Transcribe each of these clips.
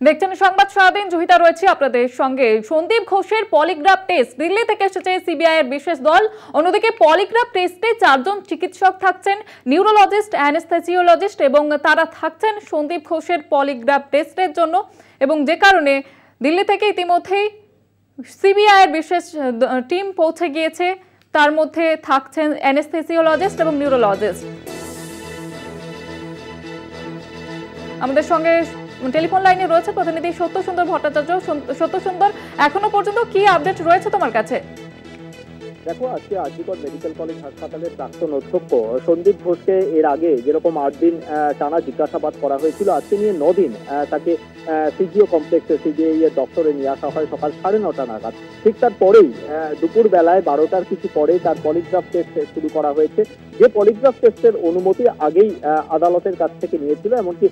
দেখছেন সংবাদ সারাদিন, জহিতা রয়েছে আপনাদের সঙ্গে। সন্দীপ ঘোষের পলিগ্রাফ টেস্ট, দিল্লি থেকে এসেছে সিবিআই এর বিশেষ দল। অন্যদিকে পলিগ্রাফ টেস্টে 4 জন চিকিৎসক থাকছেন, নিউরোলজিস্ট, অ্যানেস্থেসিওলজিস্ট, এবং তারা থাকছেন সন্দীপ ঘোষের পলিগ্রাফ টেস্টের জন্য। এবং যে কারণে দিল্লি থেকে ইতিমধ্যেই সিবিআই এর বিশেষ টিম পৌঁছে গিয়েছে। তার মধ্যে থাকছেন অ্যানেস্থেসিওলজিস্ট এবং নিউরোলজিস্ট। আমাদের সঙ্গে টেলিফোন লাইনে রয়েছে প্রতিনিধি সত্য সুন্দর ভট্টাচার্য। সত্য সুন্দর, এখনো পর্যন্ত কি আপডেট রয়েছে তোমার কাছে? দেখো, আজকে আজিকর মেডিকেল কলেজ হাসপাতালের প্রাক্তন অধ্যক্ষ সন্দীপ ঘোষকে এর আগে যেরকম 8 দিন টানা জিজ্ঞাসাবাদ করা হয়েছিল, আজকে নিয়ে 9 দিন তাকে সিজিও কমপ্লেক্সে সিবিআই এর দপ্তরে নিয়ে আসা হয় সকাল 9:30 নাগাদ। ঠিক তারপরেই দুপুর বেলায় 12টার কিছু পরে তার পলিগ্রাফ টেস্ট শুরু করা হয়েছে। যে পলিগ্রাফ টেস্টের অনুমতি আগেই আদালতের কাছ থেকে নিয়েছিল, এমনকি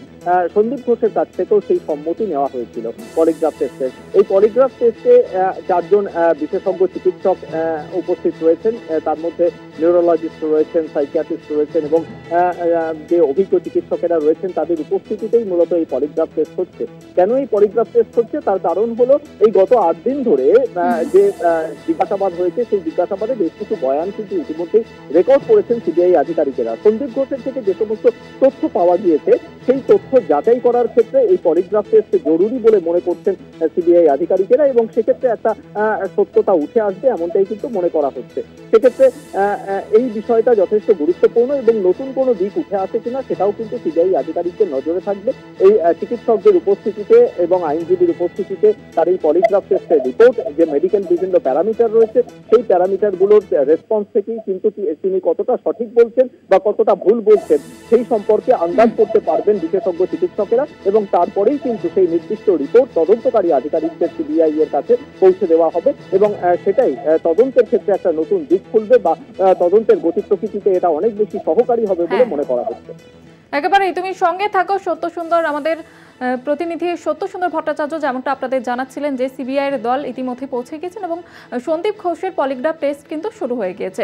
সন্দীপ ঘোষের কাছ থেকেও সেই সম্মতি নেওয়া হয়েছিল পলিগ্রাফ টেস্টের। এই পলিগ্রাফ টেস্টে 4 জন বিশেষজ্ঞ চিকিৎসক উপস্থিত রয়েছেন। তার মধ্যে নিউরোলজিস্ট রয়েছেন, সাইকিয়াট্রিস্ট রয়েছেন এবং যে অভিজ্ঞ চিকিৎসকেরা রয়েছেন তাদের উপস্থিতিতেই মূলত এই পলিগ্রাফ টেস্ট হচ্ছে। কেন এই পলিগ্রাফ টেস্ট হচ্ছে তার কারণ হলো, এই গত 8 দিন ধরে যে জিজ্ঞাসাবাদ হয়েছে সেই জিজ্ঞাসাবাদে বেশ কিছু বয়ান কিন্তু ইতিমধ্যেই রেকর্ড করেছেন সিবিআই আধিকারিকেরা। সন্দীপ ঘোষের থেকে যে সমস্ত তথ্য পাওয়া গিয়েছে সেই তথ্য যাচাই করার ক্ষেত্রে এই পলিগ্রাফ টেস্ট জরুরি বলে মনে করছেন সিবিআই আধিকারিকেরা, এবং সেক্ষেত্রে একটা সত্যতা উঠে আসবে এমনটাই কিন্তু মনে করা হচ্ছে। সেক্ষেত্রে এই বিষয়টা যথেষ্ট গুরুত্বপূর্ণ এবং নতুন কোনো দিক উঠে আসে কিনা সেটাও কিন্তু সিবিআই আধিকারিকদের নজরে থাকবে। এই চিকিৎসকদের উপস্থিতিতে এবং আইনজীবীর উপস্থিতিতে তার এই পলিগ্রাফ টেস্টের রিপোর্ট, যে মেডিকেল বিভিন্ন প্যারামিটার রয়েছে সেই প্যারামিটারগুলোর রেসপন্স থেকেই কিন্তু তিনি কতটা সঠিক বলছেন বা কতটা ভুল বলছেন সেই সম্পর্কে আন্দাজ করতে পারবেন বিশেষজ্ঞ চিকিৎসকেরা, এবং তারপরেই কিন্তু সেই নির্দিষ্ট রিপোর্ট তদন্তকারী আধিকারিকদের সিবিআই এর কাছে পৌঁছে দেওয়া হবে এবং সেটাই তদন্তের ক্ষেত্রে একটা নতুন দিক খুলবে বা তদন্তের গতি প্রকৃতিতে এটা অনেক বেশি সহকারী হবে বলে মনে করা হচ্ছে। একেবারেই তুমি সঙ্গে থাকো সত্য সুন্দর, আমাদের প্রতিনিধি সত্য সুন্দর ভট্টাচার্য যেমনটা আপনাদের জানাচ্ছিলেন যে সিবিআই এর দল ইতিমধ্যে পৌঁছে গিয়েছেন এবং সন্দীপ ঘোষের পলিগ্রাফ টেস্ট কিন্তু শুরু হয়ে গিয়েছে।